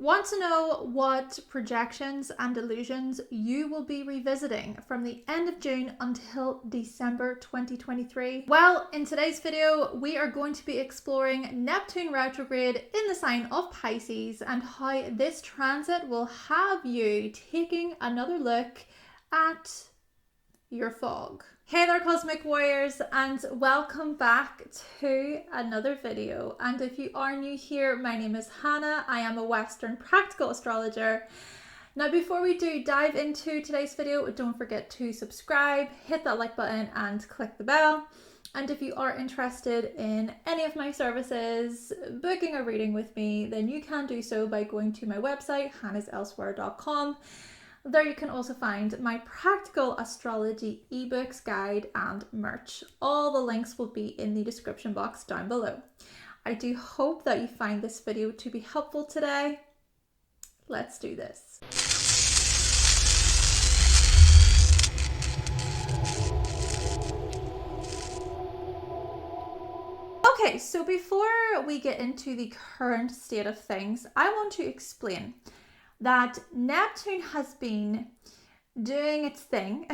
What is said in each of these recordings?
Want to know what projections and illusions you will be revisiting from the end of June until December 2023? Well, in today's video, we are going to be exploring Neptune retrograde in the sign of Pisces and how this transit will have you taking another look at your fog. Hey there, Cosmic Warriors, and welcome back to another video. And if you are new here, my name is Hannah. I am a Western practical astrologer. Now, before we do dive into today's video, don't forget to subscribe, hit that like button, and click the bell. And if you are interested in any of my services, booking a reading with me, then you can do so by going to my website, hannahselsewhere.com. There you can also find my Practical Astrology eBooks, guide, and merch. All the links will be in the description box down below. I do hope that you find this video to be helpful today. Let's do this. Okay, so before we get into the current state of things, I want to explain that Neptune has been doing its thing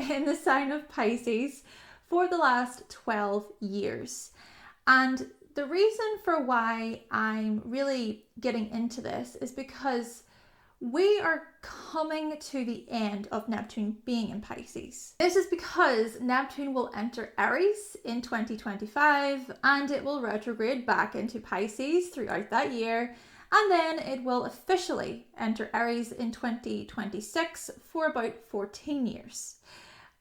in the sign of Pisces for the last 12 years. And the reason for why I'm really getting into this is because we are coming to the end of Neptune being in Pisces. This is because Neptune will enter Aries in 2025 and it will retrograde back into Pisces throughout that year. And then it will officially enter Aries in 2026 for about 14 years.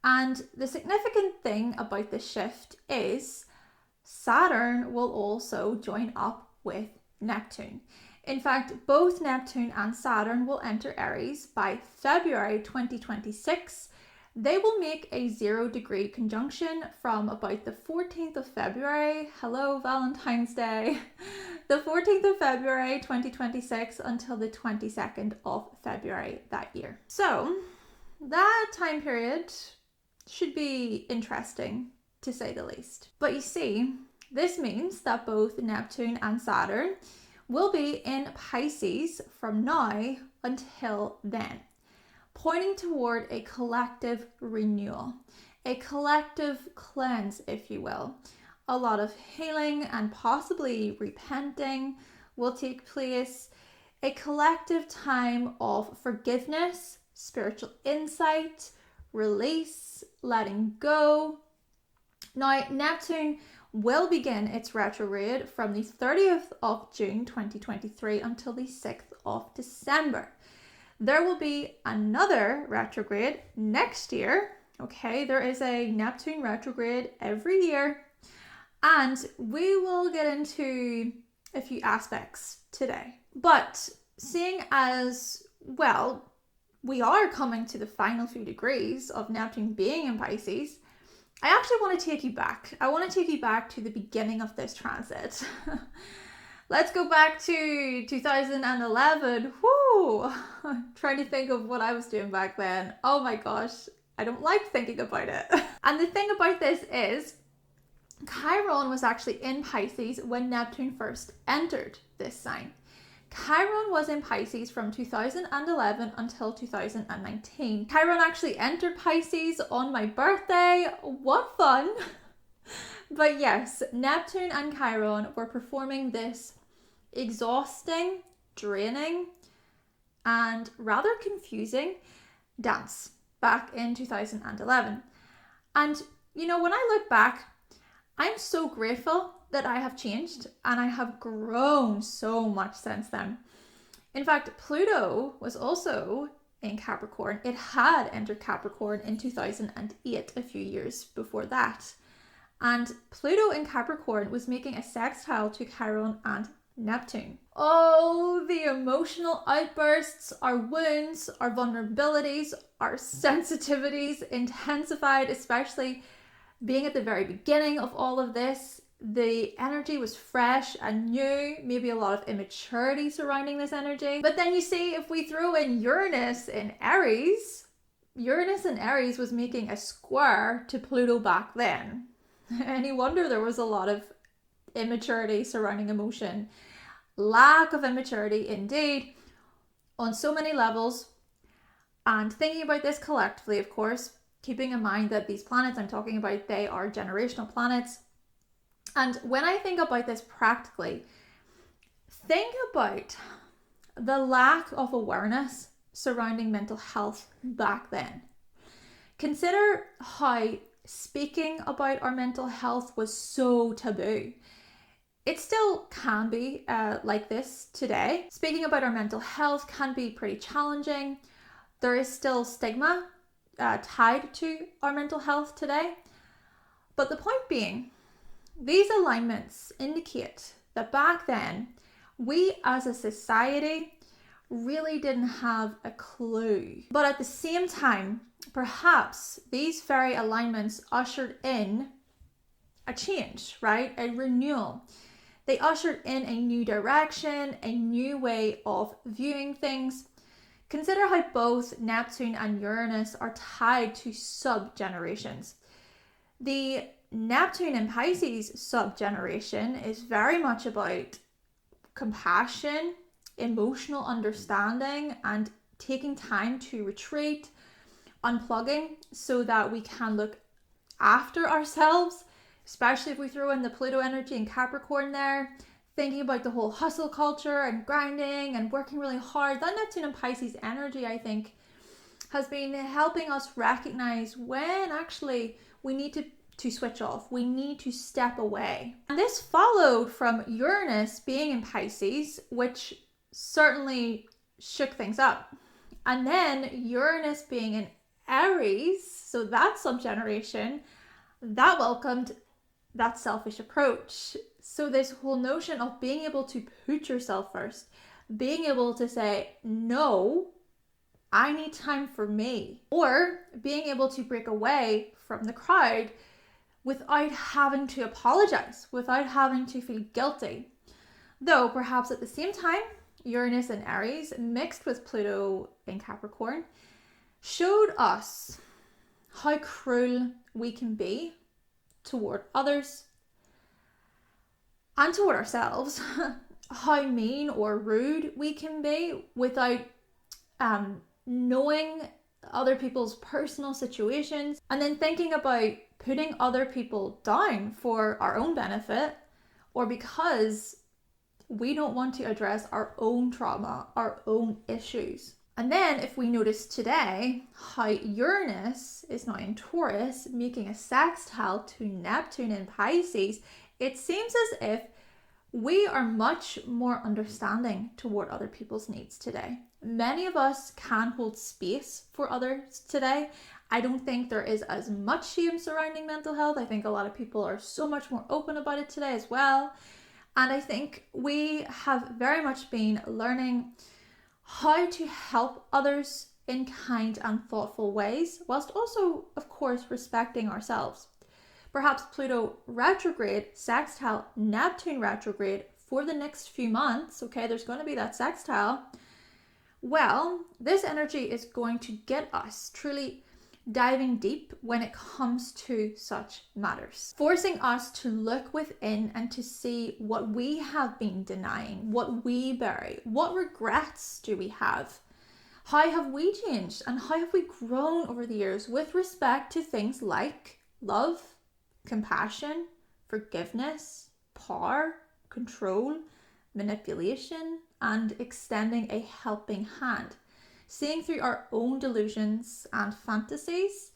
And the significant thing about this shift is Saturn will also join up with Neptune. In fact, both Neptune and Saturn will enter Aries by February 2026. They will make a 0-degree conjunction from about the 14th of February, hello Valentine's Day, the 14th of February 2026 until the 22nd of February that year. So that time period should be interesting to say the least. But you see, this means that both Neptune and Saturn will be in Pisces from now until then, pointing toward a collective renewal, a collective cleanse, if you will. A lot of healing and possibly repenting will take place. A collective time of forgiveness, spiritual insight, release, letting go. Now, Neptune will begin its retrograde from the 30th of June 2023 until the 6th of December. There will be another retrograde next year. Okay, there is a Neptune retrograde every year. And we will get into a few aspects today. But seeing as, well, we are coming to the final few degrees of Neptune being in Pisces, I actually want to take you back. I want to take you back to the beginning of this transit. Let's go back to 2011. Whoo! Trying to think of what I was doing back then. Oh my gosh, I don't like thinking about it. And the thing about this is, Chiron was actually in Pisces when Neptune first entered this sign. Chiron was in Pisces from 2011 until 2019. Chiron actually entered Pisces on my birthday. What fun! But yes, Neptune and Chiron were performing this exhausting, draining, and rather confusing dance back in 2011. And you know, when I look back, I'm so grateful that I have changed and I have grown so much since then. In fact, Pluto was also in Capricorn. It had entered Capricorn in 2008, a few years before that. And Pluto in Capricorn was making a sextile to Chiron and Neptune. Oh, the emotional outbursts, our wounds, our vulnerabilities, our sensitivities intensified, especially being at the very beginning of all of this. The energy was fresh and new, maybe a lot of immaturity surrounding this energy. But then you see, if we throw in Uranus in Aries was making a square to Pluto back then. Any wonder there was a lot of immaturity surrounding emotion. Lack of immaturity indeed. on so many levels. And thinking about this collectively, of course, keeping in mind that these planets I'm talking about, they are generational planets. And when I think about this practically, think about the lack of awareness surrounding mental health back then. Consider how speaking about our mental health was so taboo. It still can be like this today. Speaking about our mental health can be pretty challenging. There is still stigma tied to our mental health today. But the point being, these alignments indicate that back then, we as a society really didn't have a clue. But at the same time, perhaps these very alignments ushered in a change, right? A renewal. They ushered in a new direction, a new way of viewing things. Consider how both Neptune and Uranus are tied to sub-generations. The Neptune in Pisces sub-generation is very much about compassion, emotional understanding, and taking time to retreat, unplugging so that we can look after ourselves, especially if we throw in the Pluto energy in Capricorn there, thinking about the whole hustle culture and grinding and working really hard. That Neptune and Pisces energy, I think, has been helping us recognize when actually we need to switch off. We need to step away. And this followed from Uranus being in Pisces, which certainly shook things up. And then Uranus being in Aries, so that subgeneration, that welcomed that selfish approach. So this whole notion of being able to put yourself first, being able to say, no, I need time for me, or being able to break away from the crowd without having to apologize, without having to feel guilty. Though perhaps at the same time, Uranus and Aries mixed with Pluto in Capricorn showed us how cruel we can be toward others and toward ourselves, how mean or rude we can be without knowing other people's personal situations, and then thinking about putting other people down for our own benefit or because we don't want to address our own trauma, our own issues. And then if we notice today how Uranus is now in Taurus, making a sextile to Neptune in Pisces, it seems as if we are much more understanding toward other people's needs today. Many of us can hold space for others today. I don't think there is as much shame surrounding mental health. I think a lot of people are so much more open about it today as well. And I think we have very much been learning how to help others in kind and thoughtful ways, whilst also, of course, respecting ourselves. Perhaps Pluto retrograde, sextile, Neptune retrograde for the next few months, okay, there's going to be that sextile. Well, this energy is going to get us truly diving deep when it comes to such matters, forcing us to look within and to see what we have been denying, what we bury, what regrets do we have, how have we changed, and how have we grown over the years with respect to things like love, compassion, forgiveness, power, control, manipulation, and extending a helping hand. Seeing through our own delusions and fantasies.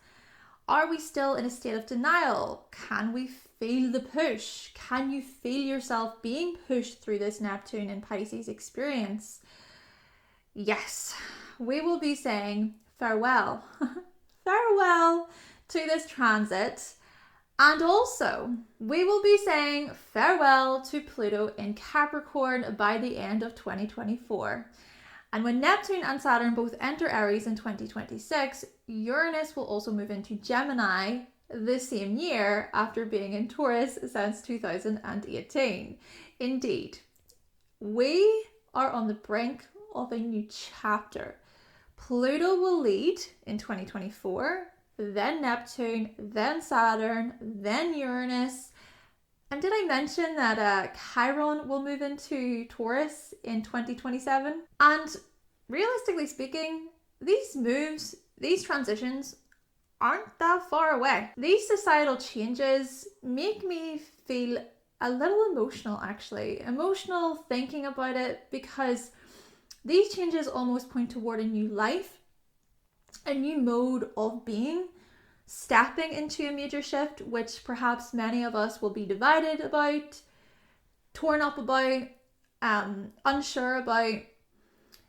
Are we still in a state of denial? Can we feel the push? Can you feel yourself being pushed through this Neptune and Pisces experience? Yes, we will be saying farewell. Farewell to this transit. And also, we will be saying farewell to Pluto in Capricorn by the end of 2024. And when Neptune and Saturn both enter Aries in 2026, Uranus will also move into Gemini the same year after being in Taurus since 2018. Indeed, we are on the brink of a new chapter. Pluto will lead in 2024, then Neptune, then Saturn, then Uranus. And did I mention that Chiron will move into Taurus in 2027? And realistically speaking, these moves, these transitions aren't that far away. These societal changes make me feel a little emotional, actually. Emotional thinking about it, because these changes almost point toward a new life, a new mode of being, stepping into a major shift, which perhaps many of us will be divided about, torn up about, unsure about,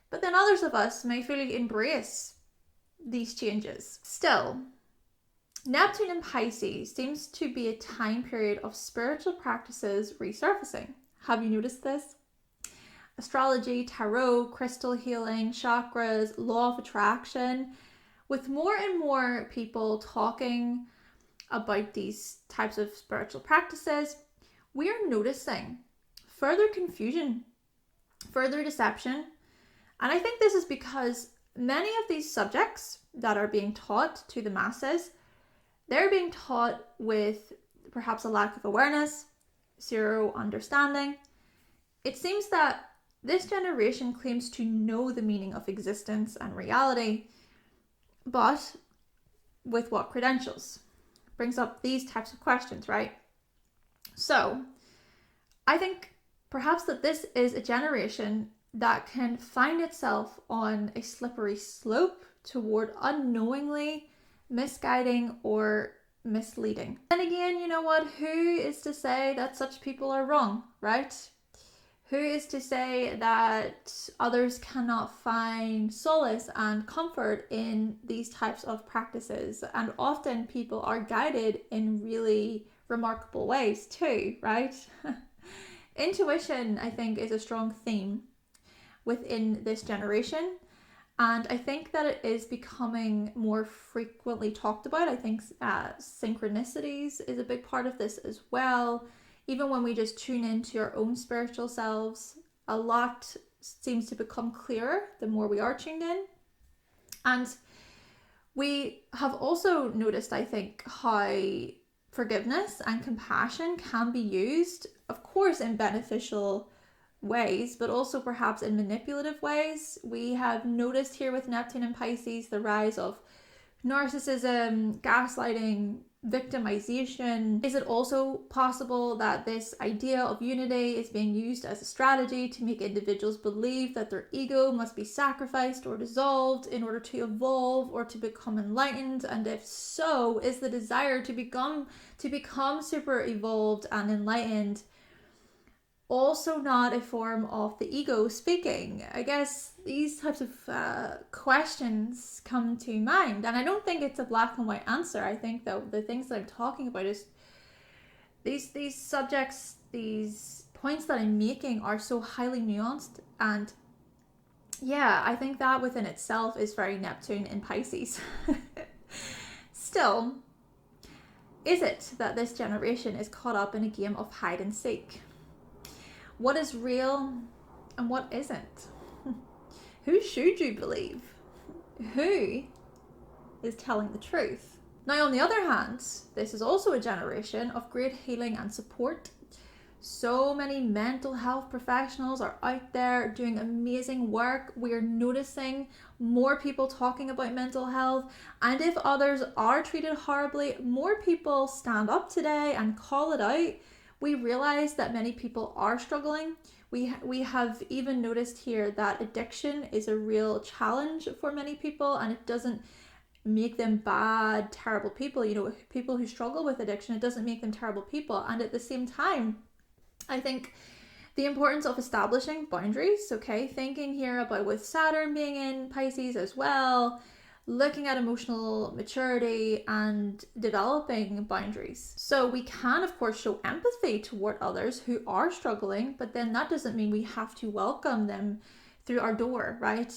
but then others of us may fully embrace these changes. Still, Neptune in Pisces seems to be a time period of spiritual practices resurfacing. Have you noticed this? Astrology, tarot, crystal healing, chakras, law of attraction, with more and more people talking about these types of spiritual practices, we are noticing further confusion, further deception. And I think this is because many of these subjects that are being taught to the masses, they're being taught with perhaps a lack of awareness, zero understanding. It seems that this generation claims to know the meaning of existence and reality, but with what credentials? Brings up these types of questions, right? So I think perhaps that this is a generation that can find itself on a slippery slope toward unknowingly misguiding or misleading. And again, you know what? Who is to say that such people are wrong, right? Who is to say that others cannot find solace and comfort in these types of practices? And often people are guided in really remarkable ways too, right? Intuition, I think, is a strong theme within this generation. And I think that it is becoming more frequently talked about. I think synchronicities is a big part of this as well. Even when we just tune into our own spiritual selves, a lot seems to become clearer the more we are tuned in. And we have also noticed, I think, how forgiveness and compassion can be used, of course, in beneficial ways, but also perhaps in manipulative ways. We have noticed here with Neptune and Pisces the rise of narcissism, gaslighting, victimization. Is it also possible that this idea of unity is being used as a strategy to make individuals believe that their ego must be sacrificed or dissolved in order to evolve or to become enlightened? And if so, is the desire to become super evolved and enlightened also not a form of the ego speaking? I guess these types of questions come to mind, and I don't think it's a black and white answer. I think that the things that I'm talking about is these subjects, these points that I'm making are so highly nuanced, and yeah, I think that within itself is very Neptune in Pisces. Still, is it that this generation is caught up in a game of hide and seek? What is real and what isn't? Who should you believe? Who is telling the truth? Now, on the other hand, this is also a generation of great healing and support. So many mental health professionals are out there doing amazing work. We are noticing more people talking about mental health. And if others are treated horribly, more people stand up today and call it out. We realize that many people are struggling. We have even noticed here that addiction is a real challenge for many people, and it doesn't make them bad, terrible people. You know, people who struggle with addiction, it doesn't make them terrible people. And at the same time, I think the importance of establishing boundaries, okay? Thinking here about with Saturn being in Pisces as well, looking at emotional maturity and developing boundaries. So we can, of course, show empathy toward others who are struggling, but then that doesn't mean we have to welcome them through our door, right?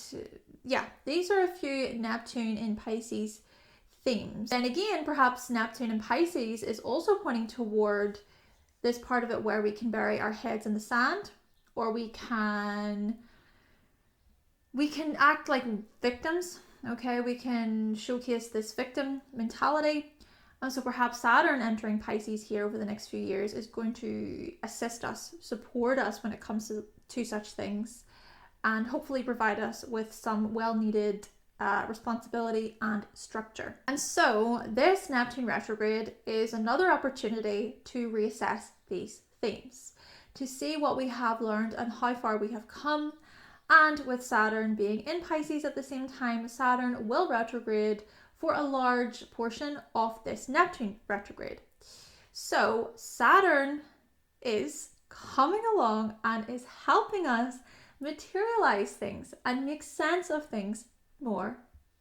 Yeah, these are a few Neptune in Pisces themes. And again, perhaps Neptune in Pisces is also pointing toward this part of it where we can bury our heads in the sand, or we can act like victims. Okay, we can showcase this victim mentality. And so perhaps Saturn entering Pisces here over the next few years is going to assist us, support us when it comes to such things. and hopefully provide us with some well-needed responsibility and structure. And so this Neptune retrograde is another opportunity to reassess these themes, to see what we have learned and how far we have come. And with Saturn being in Pisces at the same time, Saturn will retrograde for a large portion of this Neptune retrograde. So Saturn is coming along and is helping us materialize things and make sense of things more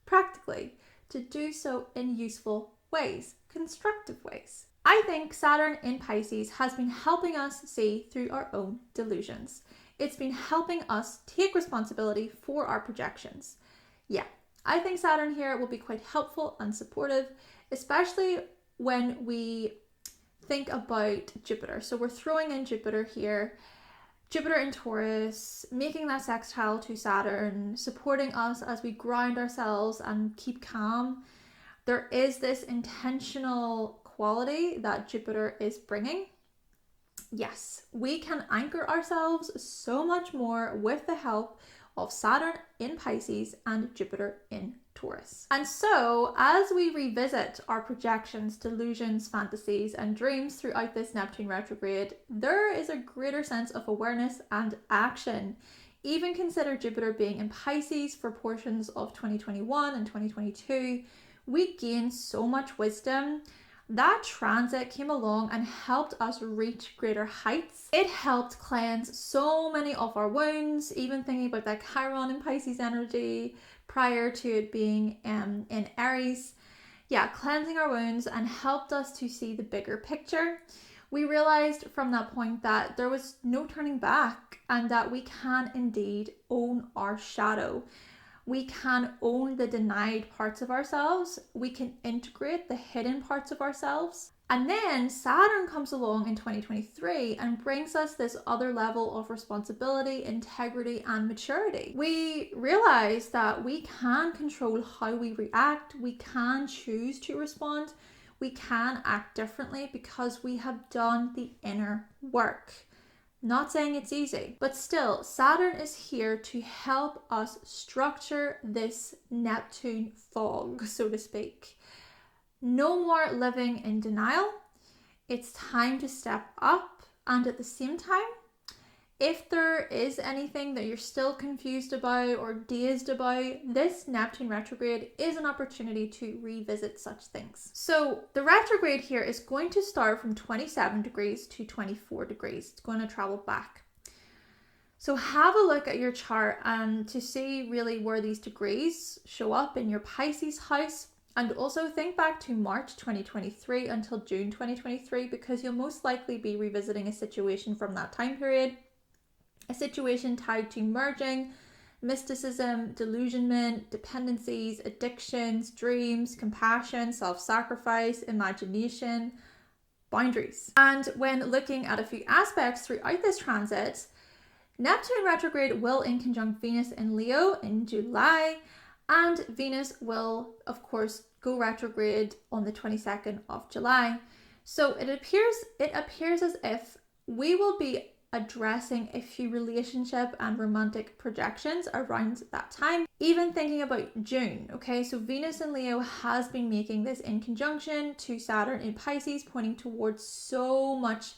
practically, to do so in useful ways, constructive ways. I think Saturn in Pisces has been helping us see through our own delusions. It's been helping us take responsibility for our projections. Yeah, I think Saturn here will be quite helpful and supportive, especially when we think about Jupiter. So we're throwing in Jupiter here. Jupiter in Taurus, making that sextile to Saturn, supporting us as we ground ourselves and keep calm. There is this intentional quality that Jupiter is bringing. Yes, we can anchor ourselves so much more with the help of Saturn in Pisces and Jupiter in Taurus. And so, as we revisit our projections, delusions, fantasies, and dreams throughout this Neptune retrograde, there is a greater sense of awareness and action. Even consider Jupiter being in Pisces for portions of 2021 and 2022. We gain so much wisdom. That transit came along and helped us reach greater heights. It helped cleanse so many of our wounds, even thinking about that Chiron in Pisces energy prior to it being in Aries. Yeah, cleansing our wounds and helped us to see the bigger picture. We realized from that point that there was no turning back and that we can indeed own our shadow. We can own the denied parts of ourselves. We can integrate the hidden parts of ourselves. And then Saturn comes along in 2023 and brings us this other level of responsibility, integrity, and maturity. We realize that we can control how we react. We can choose to respond. We can act differently because we have done the inner work. Not saying it's easy, but still, Saturn is here to help us structure this Neptune fog, so to speak. No more living in denial. It's time to step up, and at the same time, if there is anything that you're still confused about or dazed about, this Neptune retrograde is an opportunity to revisit such things. So the retrograde here is going to start from 27 degrees to 24 degrees. It's going to travel back. So have a look at your chart and to see really where these degrees show up in your Pisces house. And also think back to March 2023 until June 2023, because you'll most likely be revisiting a situation from that time period. A situation tied to merging, mysticism, delusionment, dependencies, addictions, dreams, compassion, self-sacrifice, imagination, boundaries. And when looking at a few aspects throughout this transit, Neptune retrograde will inconjunct Venus in Leo in July, and Venus will, of course, go retrograde on the 22nd of July. So it appears as if we will be addressing a few relationship and romantic projections around that time, even thinking about June. Okay, so Venus in Leo has been making this in conjunction to Saturn in Pisces, pointing towards so much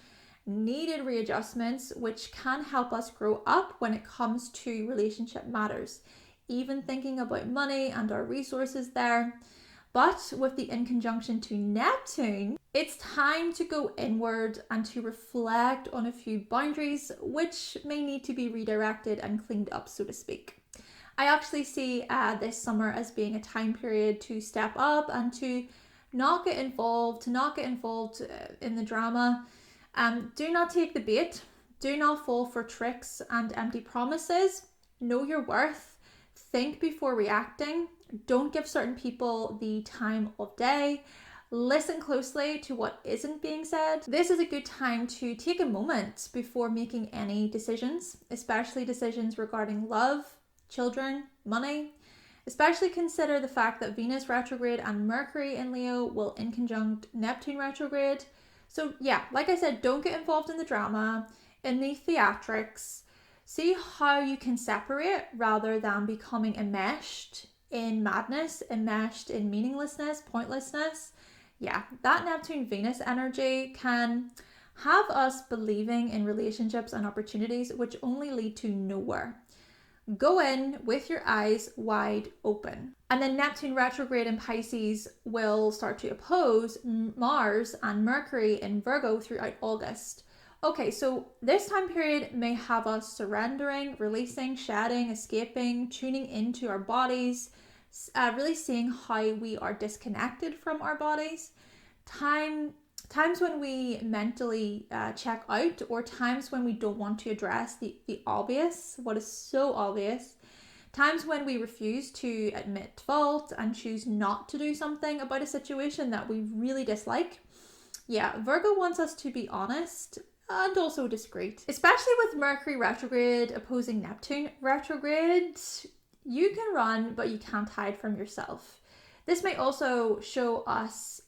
needed readjustments, which can help us grow up when it comes to relationship matters, even thinking about money and our resources there. But with the inconjunction to Neptune, it's time to go inward and to reflect on a few boundaries which may need to be redirected and cleaned up, so to speak. I actually see this summer as being a time period to step up and to not get involved in the drama. Do not take the bait. Do not fall for tricks and empty promises. Know your worth. Think before reacting. Don't give certain people the time of day. Listen closely to what isn't being said. This is a good time to take a moment before making any decisions, especially decisions regarding love, children, money. Especially consider the fact that Venus retrograde and Mercury in Leo will inconjunct Neptune retrograde. So yeah, like I said, don't get involved in the drama, in the theatrics. See how you can separate rather than becoming enmeshed in madness, enmeshed in meaninglessness, pointlessness. Yeah, that Neptune Venus energy can have us believing in relationships and opportunities which only lead to nowhere. Go in with your eyes wide open. And then Neptune retrograde in Pisces will start to oppose Mars and Mercury in Virgo throughout August. Okay, so this time period may have us surrendering, releasing, shedding, escaping, tuning into our bodies, really seeing how we are disconnected from our bodies. Times when we mentally check out, or times when we don't want to address the obvious, what is so obvious. Times when we refuse to admit fault and choose not to do something about a situation that we really dislike. Yeah, Virgo wants us to be honest and also discreet. Especially with Mercury retrograde opposing Neptune retrograde, you can run, but you can't hide from yourself. This may also show us,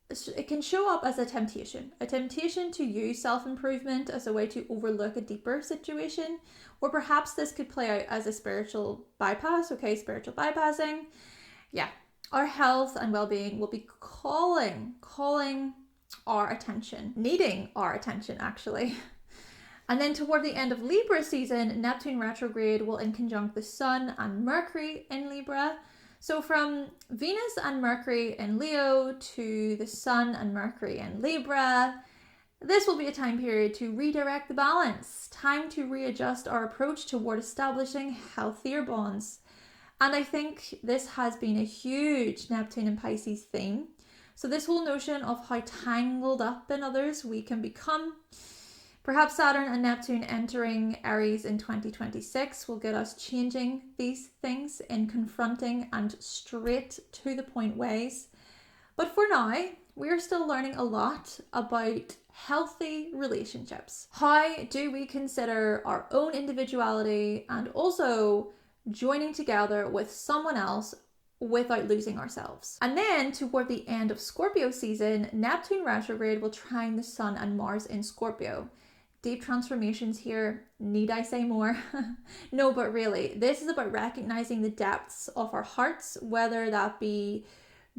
it can show up as a temptation to use self-improvement as a way to overlook a deeper situation, or perhaps this could play out as a spiritual bypass, spiritual bypassing. Yeah, our health and well-being will be calling our attention, needing our attention actually. And then toward the end of Libra season, Neptune retrograde will inconjunct the Sun and Mercury in Libra. So from Venus and Mercury in Leo to the Sun and Mercury in Libra, this will be a time period to redirect the balance, time to readjust our approach toward establishing healthier bonds. And I think this has been a huge Neptune and Pisces theme. So this whole notion of how tangled up in others we can become. Perhaps Saturn and Neptune entering Aries in 2026 will get us changing these things in confronting and straight to the point ways. But for now, we are still learning a lot about healthy relationships. How do we consider our own individuality and also joining together with someone else without losing ourselves? And then toward the end of Scorpio season, Neptune retrograde will trine the Sun and Mars in Scorpio. Deep transformations here, need I say more? No, but really, this is about recognizing the depths of our hearts, whether that be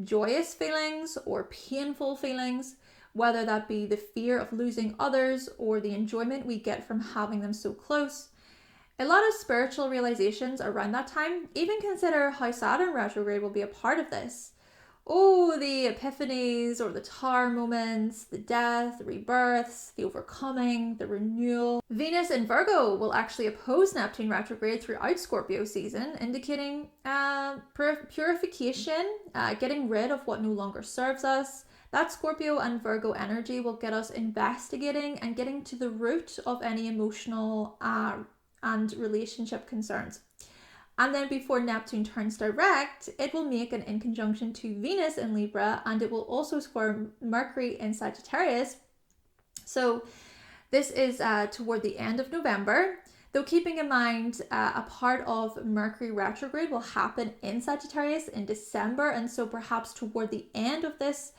joyous feelings or painful feelings, whether that be the fear of losing others or the enjoyment we get from having them so close. A lot of spiritual realizations around that time. Even consider how Saturn retrograde will be a part of this. Oh, the epiphanies or the tower moments, the death, the rebirths, the overcoming, the renewal. Venus in Virgo will actually oppose Neptune retrograde throughout Scorpio season, indicating purification, getting rid of what no longer serves us. That Scorpio and Virgo energy will get us investigating and getting to the root of any emotional and relationship concerns. And then before Neptune turns direct, it will make an inconjunction to Venus in Libra, and it will also square Mercury in Sagittarius. So this is toward the end of November, though keeping in mind a part of Mercury retrograde will happen in Sagittarius in December, and so perhaps toward the end of this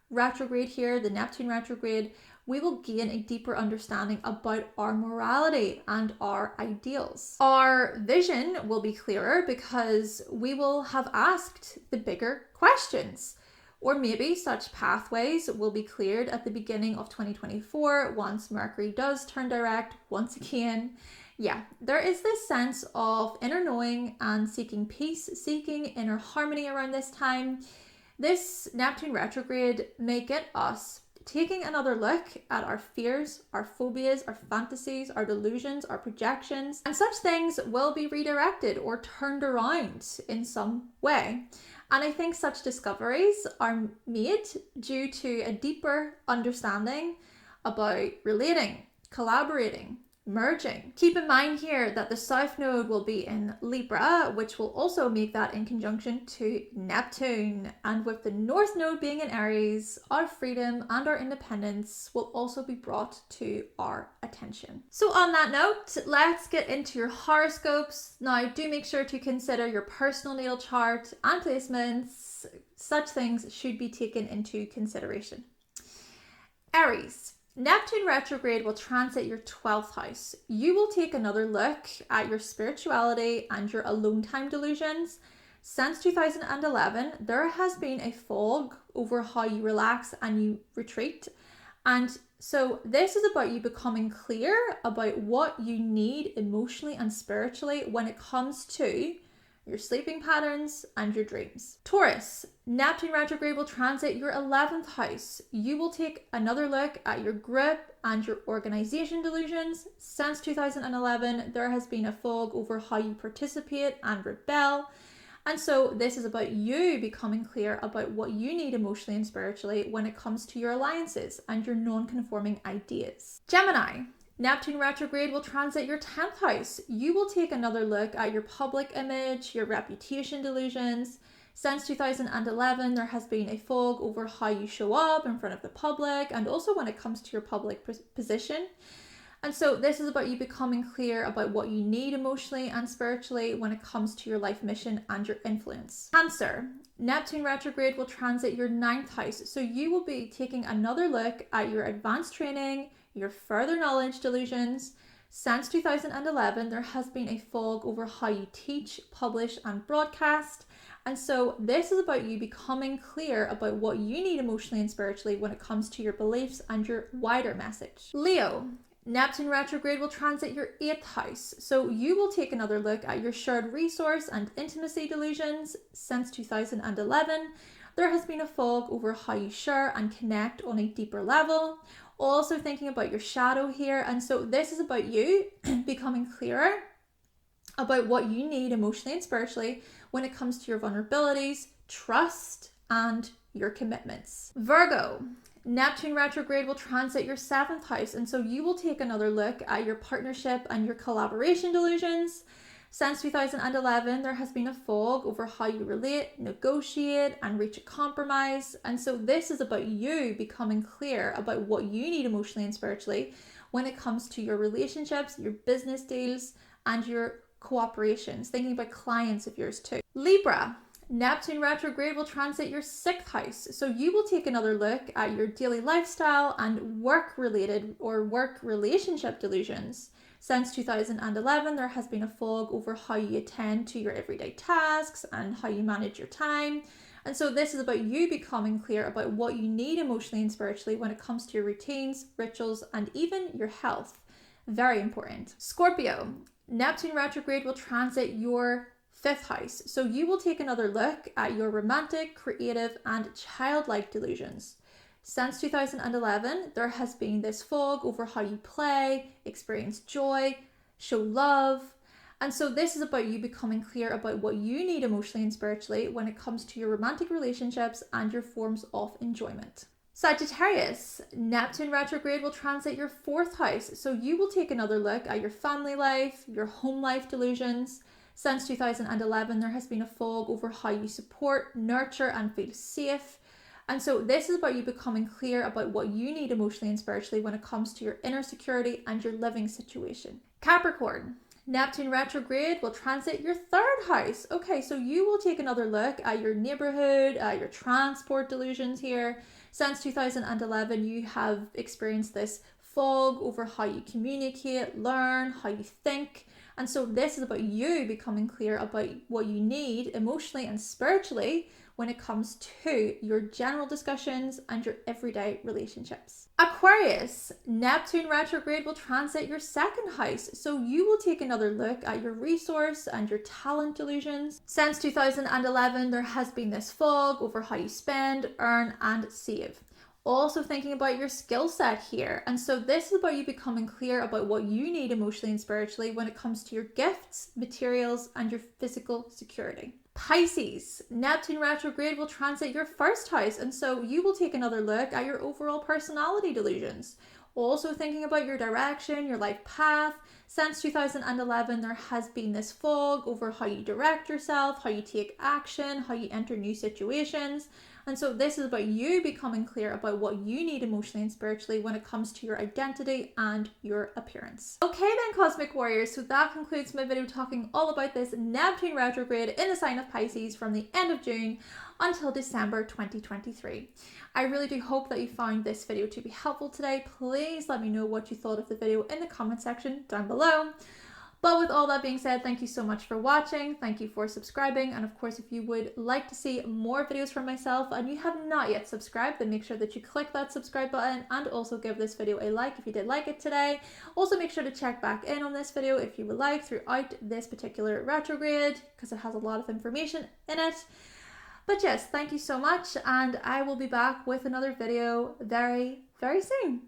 retrograde here, the Neptune retrograde, we will gain a deeper understanding about our morality and our ideals. Our vision will be clearer because we will have asked the bigger questions. Or maybe such pathways will be cleared at the beginning of 2024 once Mercury does turn direct once again. Yeah, there is this sense of inner knowing and seeking peace, seeking inner harmony around this time. This Neptune retrograde may get us taking another look at our fears, our phobias, our fantasies, our delusions, our projections, and such things will be redirected or turned around in some way. And I think such discoveries are made due to a deeper understanding about relating, collaborating, merging. Keep in mind here that the South Node will be in Libra, which will also make that in conjunction to Neptune. And with the North Node being in Aries, our freedom and our independence will also be brought to our attention. So on that note, let's get into your horoscopes. Now, do make sure to consider your personal natal chart and placements. Such things should be taken into consideration. Aries. Neptune retrograde will transit your 12th house. You will take another look at your spirituality and your alone time delusions. Since 2011, there has been a fog over how you relax and you retreat. And so this is about you becoming clear about what you need emotionally and spiritually when it comes to your sleeping patterns and your dreams. Taurus, Neptune retrograde will transit your 11th house. You will take another look at your group and your organization delusions. Since 2011, there has been a fog over how you participate and rebel. And so this is about you becoming clear about what you need emotionally and spiritually when it comes to your alliances and your non-conforming ideas. Gemini, Neptune retrograde will transit your 10th house. You will take another look at your public image, your reputation delusions. Since 2011, there has been a fog over how you show up in front of the public and also when it comes to your public position. And so this is about you becoming clear about what you need emotionally and spiritually when it comes to your life mission and your influence. Cancer, Neptune retrograde will transit your 9th house. So you will be taking another look at your advanced training, your further knowledge delusions. Since 2011, there has been a fog over how you teach, publish, and broadcast. And so this is about you becoming clear about what you need emotionally and spiritually when it comes to your beliefs and your wider message. Leo, Neptune retrograde will transit your 8th house. So you will take another look at your shared resource and intimacy delusions. Since 2011, there has been a fog over how you share and connect on a deeper level. Also thinking about your shadow here. And so this is about you becoming clearer about what you need emotionally and spiritually when it comes to your vulnerabilities, trust, and your commitments. Virgo, Neptune retrograde will transit your 7th house. And so you will take another look at your partnership and your collaboration delusions. Since 2011, there has been a fog over how you relate, negotiate, and reach a compromise. And so this is about you becoming clear about what you need emotionally and spiritually when it comes to your relationships, your business deals, and your cooperations, thinking about clients of yours too. Libra, Neptune retrograde will transit your 6th house. So you will take another look at your daily lifestyle and work-related or work relationship delusions. Since 2011, there has been a fog over how you attend to your everyday tasks and how you manage your time. And so this is about you becoming clear about what you need emotionally and spiritually when it comes to your routines, rituals, and even your health. Very important. Scorpio, Neptune retrograde will transit your 5th house. So you will take another look at your romantic, creative, and childlike delusions. Since 2011, there has been this fog over how you play, experience joy, show love. And so this is about you becoming clear about what you need emotionally and spiritually when it comes to your romantic relationships and your forms of enjoyment. Sagittarius, Neptune retrograde will transit your 4th house. So you will take another look at your family life, your home life delusions. Since 2011, there has been a fog over how you support, nurture, and feel safe. And so this is about you becoming clear about what you need emotionally and spiritually when it comes to your inner security and your living situation. Capricorn, Neptune retrograde will transit your 3rd house. Okay, so you will take another look at your neighborhood, your transport delusions here. Since 2011, you have experienced this fog over how you communicate, learn, how you think. And so this is about you becoming clear about what you need emotionally and spiritually when it comes to your general discussions and your everyday relationships. Aquarius, Neptune retrograde will transit your 2nd house. So you will take another look at your resource and your talent delusions. Since 2011, there has been this fog over how you spend, earn, and save. Also thinking about your skill set here. And so this is about you becoming clear about what you need emotionally and spiritually when it comes to your gifts, materials, and your physical security. Pisces, Neptune retrograde will transit your 1st house. And so you will take another look at your overall personality delusions. Also thinking about your direction, your life path. Since 2011, there has been this fog over how you direct yourself, how you take action, how you enter new situations. And so this is about you becoming clear about what you need emotionally and spiritually when it comes to your identity and your appearance. Okay then, Cosmic Warriors, so that concludes my video talking all about this Neptune retrograde in the sign of Pisces from the end of June until December 2023. I really do hope that you found this video to be helpful today. Please let me know what you thought of the video in the comment section down below. But with all that being said, thank you so much for watching. Thank you for subscribing. And of course, if you would like to see more videos from myself and you have not yet subscribed, then make sure that you click that subscribe button and also give this video a like if you did like it today. Also, make sure to check back in on this video if you would like throughout this particular retrograde, because it has a lot of information in it. But yes, thank you so much, and I will be back with another video very, very soon.